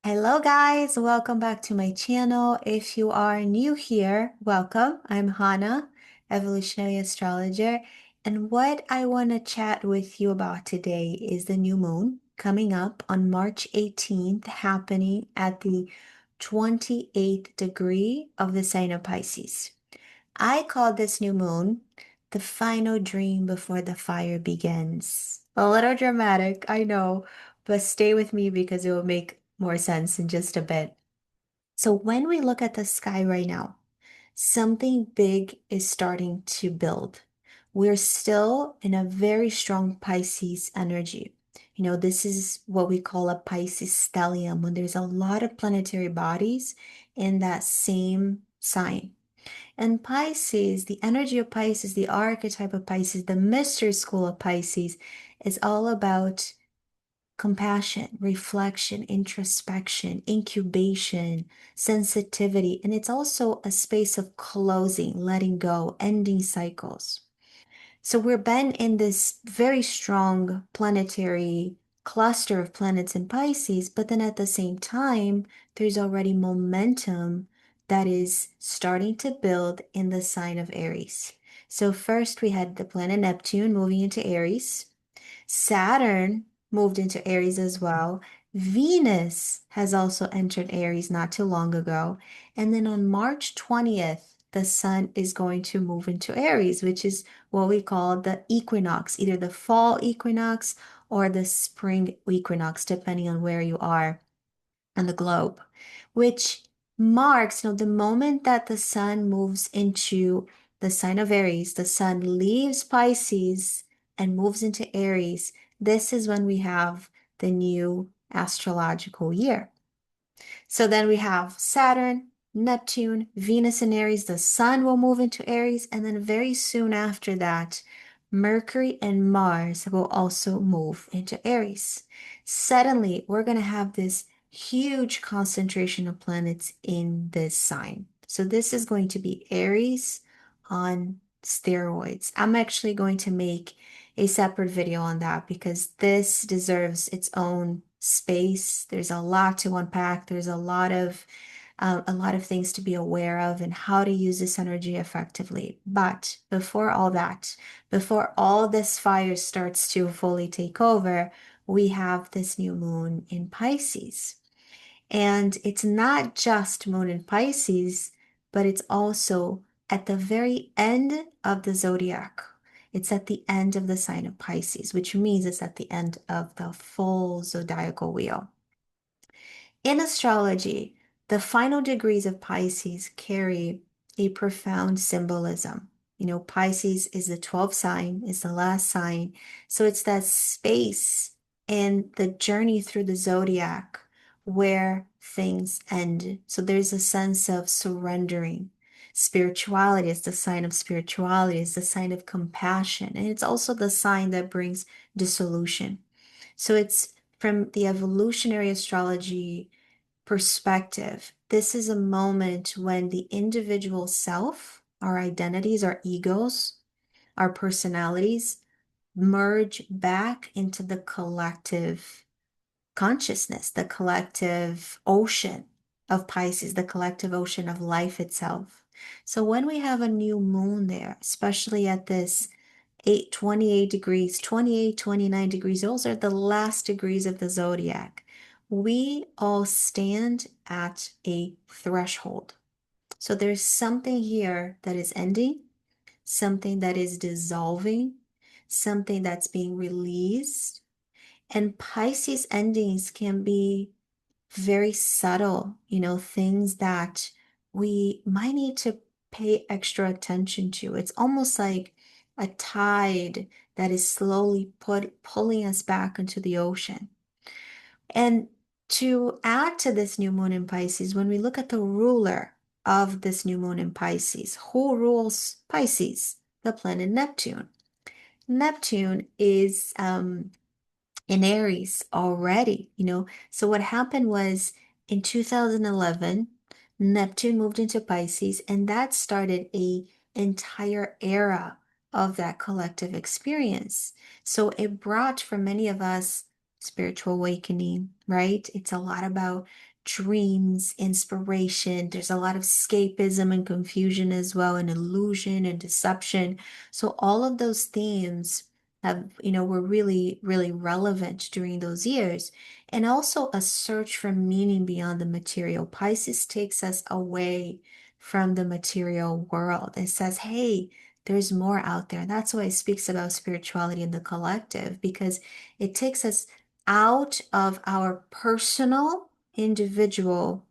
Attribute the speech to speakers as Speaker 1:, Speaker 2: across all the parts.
Speaker 1: Hello guys, welcome back to my channel. If you are new here, welcome. I'm Hannah, evolutionary astrologer, and what I want to chat with you about today is the new moon coming up on March 18th, happening at the 28th degree of the sign of Pisces. I call this new moon the final dream before the fire begins. A little dramatic, I know, but stay with me because it will make more sense in just a bit. So, when we look at the sky right now, something big is starting to build. We're still in a very strong Pisces energy. This is what we call a Pisces stellium when there's a lot of planetary bodies in that same sign. And Pisces, the energy of Pisces, the archetype of Pisces, the mystery school of Pisces is all about compassion, reflection, introspection, incubation, sensitivity. And it's also a space of closing, letting go, ending cycles. So we're been in this very strong planetary cluster of planets in Pisces, but then at the same time, there's already momentum that is starting to build in the sign of Aries. So first we had the planet Neptune moving into Aries. Saturn moved into Aries as well. Venus has also entered Aries not too long ago. And then on March 20th, the sun is going to move into Aries, which is what we call the equinox, either the fall equinox or the spring equinox, depending on where you are on the globe, which marks, the moment that the sun moves into the sign of Aries, the sun leaves Pisces and moves into Aries. This is when we have the new astrological year. So then we have Saturn, Neptune, Venus in Aries. The sun will move into Aries. And then very soon after that, Mercury and Mars will also move into Aries. Suddenly, we're going to have this huge concentration of planets in this sign. So this is going to be Aries on steroids. I'm actually going to make a separate video on that because this deserves its own space. There's a lot to unpack. There's a lot of things to be aware of and how to use this energy effectively. But before all that, before all this fire starts to fully take over, we have this new moon in Pisces. And it's not just moon in Pisces, but it's also at the very end of the zodiac. It's at the end of the sign of Pisces, which means it's at the end of the full zodiacal wheel. In astrology, the final degrees of Pisces carry a profound symbolism. Pisces is the 12th sign, is the last sign. So it's that space in the journey through the zodiac where things end. So there's a sense of surrendering. Spirituality is the sign of spirituality, is the sign of compassion. And it's also the sign that brings dissolution. So it's from the evolutionary astrology perspective. This is a moment when the individual self, our identities, our egos, our personalities merge back into the collective consciousness, the collective ocean of Pisces, the collective ocean of life itself. So when we have a new moon there, especially at this 28 degrees, 28, 29 degrees, those are the last degrees of the zodiac. We all stand at a threshold. So there's something here that is ending, something that is dissolving, something that's being released. And Pisces endings can be very subtle, things that we might need to pay extra attention to. It's almost like a tide that is slowly pulling us back into the ocean. And to add to this new moon in Pisces, when we look at the ruler of this new moon in Pisces, who rules Pisces? The planet Neptune. Neptune is in Aries already, So what happened was in 2011, Neptune moved into Pisces, and that started a entire era of that collective experience. So it brought for many of us spiritual awakening, right? It's a lot about dreams, inspiration. There's a lot of escapism and confusion as well, and illusion and deception. So all of those themes were really, really relevant during those years. And also a search for meaning beyond the material. Pisces takes us away from the material world. It says, hey, there's more out there. That's why it speaks about spirituality in the collective, because it takes us out of our personal, individual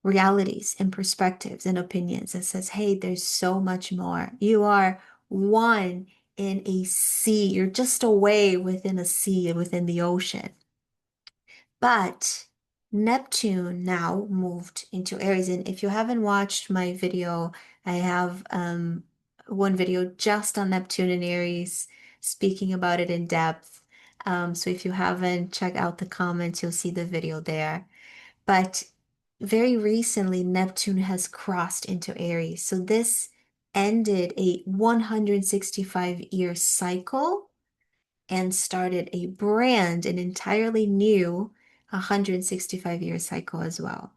Speaker 1: realities and perspectives and opinions. It says, hey, there's so much more. You are one in a sea. You're just a wave within a sea, within the ocean. But Neptune now moved into Aries. And if you haven't watched my video, I have one video just on Neptune and Aries, speaking about it in depth. So if you haven't, check out the comments, you'll see the video there. But very recently, Neptune has crossed into Aries. So this ended a 165-year cycle and started an entirely new 165-year cycle as well.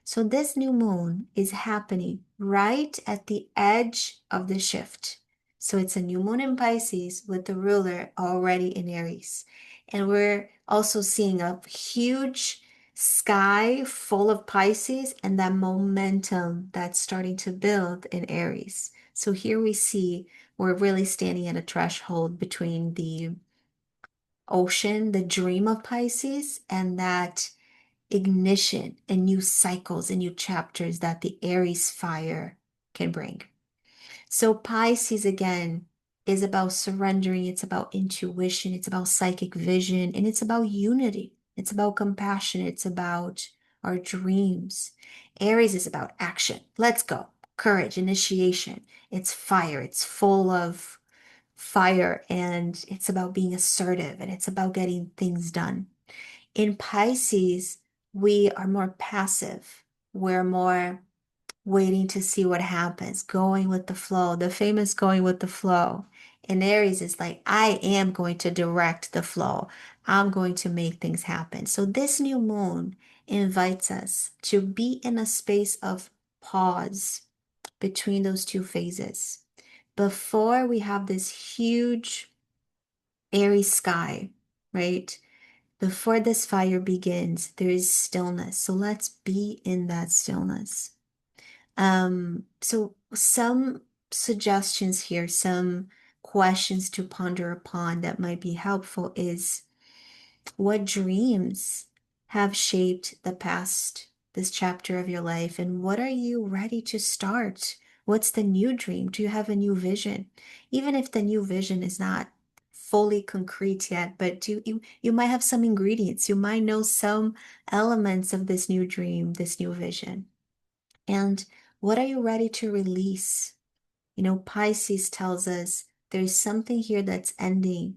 Speaker 1: So this new moon is happening right at the edge of the shift. So it's a new moon in Pisces with the ruler already in Aries. And we're also seeing a huge sky full of Pisces and that momentum that's starting to build in Aries. So here we see we're really standing at a threshold between the ocean, the dream of Pisces, and that ignition and new cycles and new chapters that the Aries fire can bring. So Pisces again is about surrendering, it's about intuition, it's about psychic vision, and it's about unity. It's about compassion, it's about our dreams. Aries is about action. Let's go. Courage, initiation. It's fire. It's full of fire, and it's about being assertive, and it's about getting things done. In Pisces, we are more passive. We're more waiting to see what happens, going with the flow, the famous going with the flow. In Aries, it's like, I am going to direct the flow. I'm going to make things happen. So this new moon invites us to be in a space of pause between those two phases. Before we have this huge Aries sky, right? Before this fire begins, there is stillness. So let's be in that stillness. So some suggestions here, some questions to ponder upon that might be helpful is, what dreams have shaped the past, this chapter of your life, and what are you ready to start? What's the new dream? Do you have a new vision? Even if the new vision is not fully concrete yet, but you might have some ingredients. You might know some elements of this new dream, this new vision. And what are you ready to release? Pisces tells us there's something here that's ending.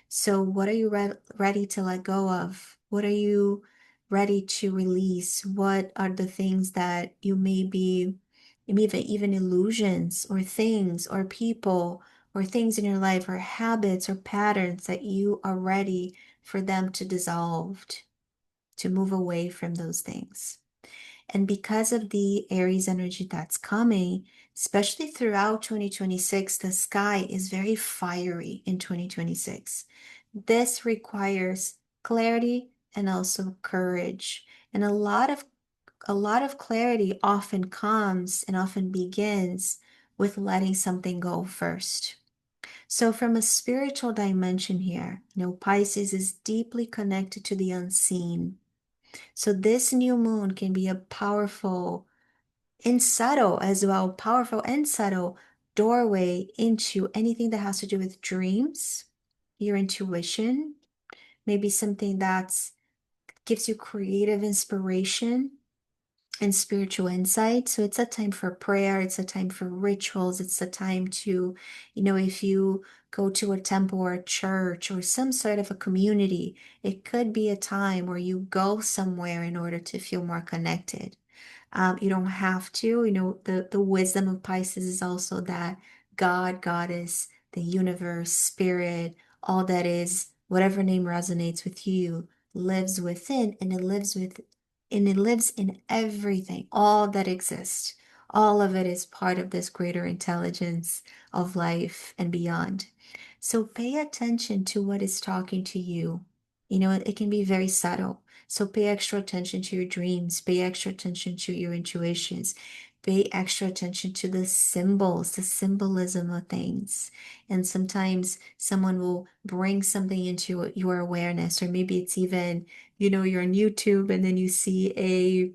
Speaker 1: So, what are you ready to let go of? What are you ready to release? What are the things that you may be, even illusions or things or people or things in your life or habits or patterns that you are ready for them to dissolve, to move away from those things? And because of the Aries energy that's coming, especially throughout 2026, the sky is very fiery in 2026. This requires clarity and also courage. And a lot of clarity often comes and often begins with letting something go first. So from a spiritual dimension here, Pisces is deeply connected to the unseen. So this new moon can be a powerful and subtle as well, powerful and subtle doorway into anything that has to do with dreams, your intuition, maybe something that gives you creative inspiration and spiritual insight. So it's a time for prayer, it's a time for rituals, it's a time to, if you go to a temple or a church or some sort of a community, it could be a time where you go somewhere in order to feel more connected. You don't have to, the wisdom of Pisces is also that God, Goddess, the universe, spirit, all that is whatever name resonates with you lives within, and it lives in everything, all that exists. All of it is part of this greater intelligence of life and beyond. So pay attention to what is talking to you. It can be very subtle. So pay extra attention to your dreams, pay extra attention to your intuitions, pay extra attention to the symbols, the symbolism of things. And sometimes someone will bring something into your awareness, or maybe it's even, you're on YouTube and then you see a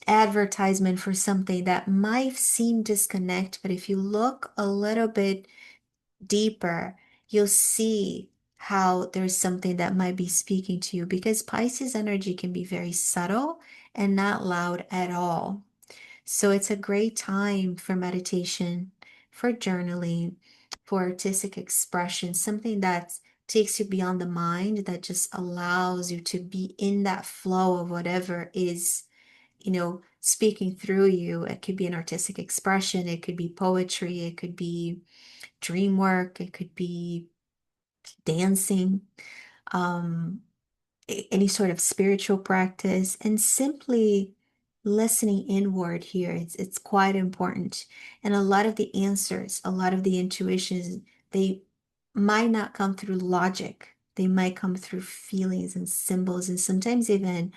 Speaker 1: advertisement for something that might seem disconnect, but if you look a little bit deeper, you'll see how there's something that might be speaking to you, because Pisces energy can be very subtle and not loud at all. So it's a great time for meditation, for journaling, for artistic expression, something that takes you beyond the mind, that just allows you to be in that flow of whatever is, speaking through you. It could be an artistic expression, it could be poetry, it could be dream work, it could be dancing, um, any sort of spiritual practice, and simply listening inward here. It's quite important. And a lot of the answers, a lot of the intuitions, they might not come through logic. They might come through feelings and symbols, and sometimes even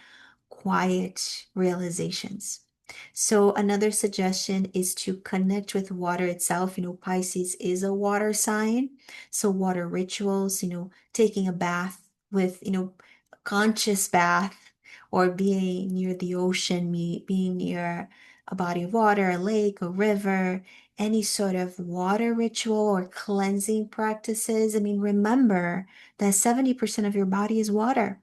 Speaker 1: quiet realizations. So another suggestion is to connect with water itself. Pisces is a water sign. So water rituals, taking a bath with, conscious bath, or being near the ocean, being near a body of water, a lake, a river, any sort of water ritual or cleansing practices. I mean, remember that 70% of your body is water.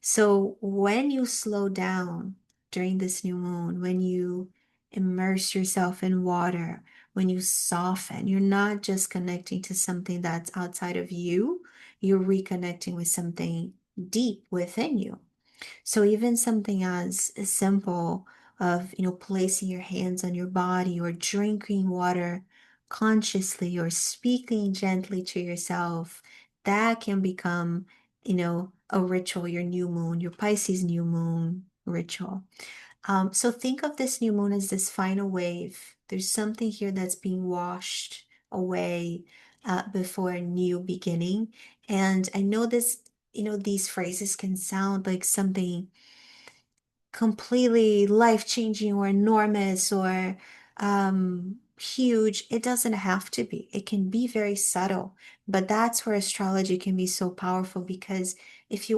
Speaker 1: So when you slow down during this new moon, when you immerse yourself in water, when you soften, you're not just connecting to something that's outside of you, you're reconnecting with something deep within you. So even something as simple of, placing your hands on your body, or drinking water consciously, or speaking gently to yourself, that can become, a ritual, your new moon, your Pisces new moon ritual. So think of this new moon as this final wave. There's something here that's being washed away before a new beginning. And I know this, these phrases can sound like something completely life-changing or enormous or huge. It doesn't have to be. It can be very subtle, but that's where astrology can be so powerful, because if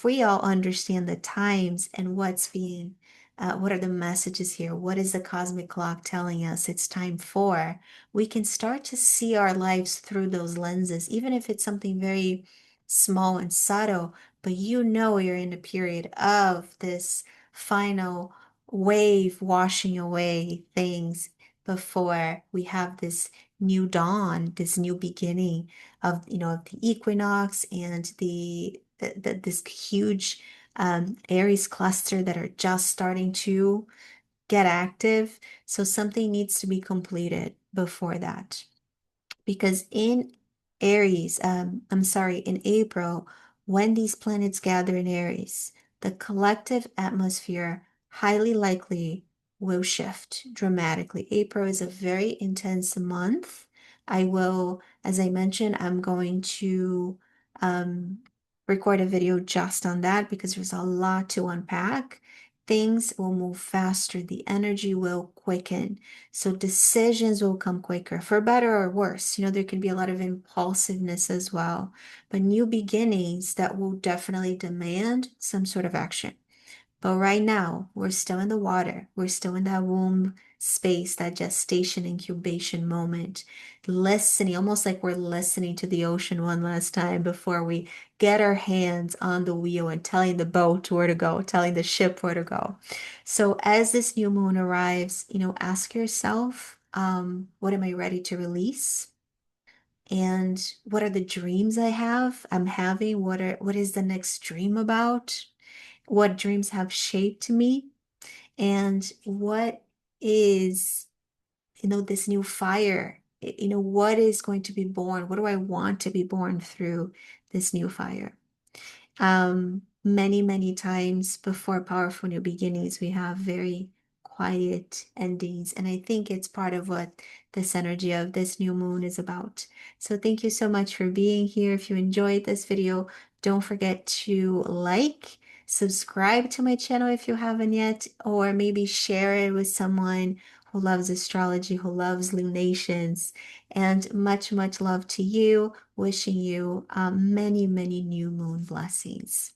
Speaker 1: we all understand the times and what are the messages here? What is the cosmic clock telling us it's time for? We can start to see our lives through those lenses, even if it's something very small and subtle, but you're in a period of this final wave washing away things before we have this new dawn, this new beginning of the equinox and this huge Aries cluster that are just starting to get active. So something needs to be completed before that, because in in April, when these planets gather in Aries, the collective atmosphere highly likely will shift dramatically. April is a very intense month. As I mentioned, I'm going to um, record a video just on that, because there's a lot to unpack. Things will move faster, the energy will quicken. So decisions will come quicker, for better or worse. There can be a lot of impulsiveness as well, but new beginnings that will definitely demand some sort of action. But right now, we're still in the water. We're still in that womb space, that gestation incubation moment, listening, almost like we're listening to the ocean one last time before we get our hands on the wheel and telling the boat where to go, telling the ship where to go. So as this new moon arrives, ask yourself, what am I ready to release? And what are the dreams I'm having? What is the next dream about? What dreams have shaped me, and what is, this new fire, what is going to be born? What do I want to be born through this new fire. Many times before powerful new beginnings, we have very quiet endings. And I think it's part of what this energy of this new moon is about. So thank you so much for being here. If you enjoyed this video, don't forget to like, subscribe to my channel if you haven't yet, or maybe share it with someone who loves astrology, who loves lunations. And much love to you. Wishing you many new moon blessings.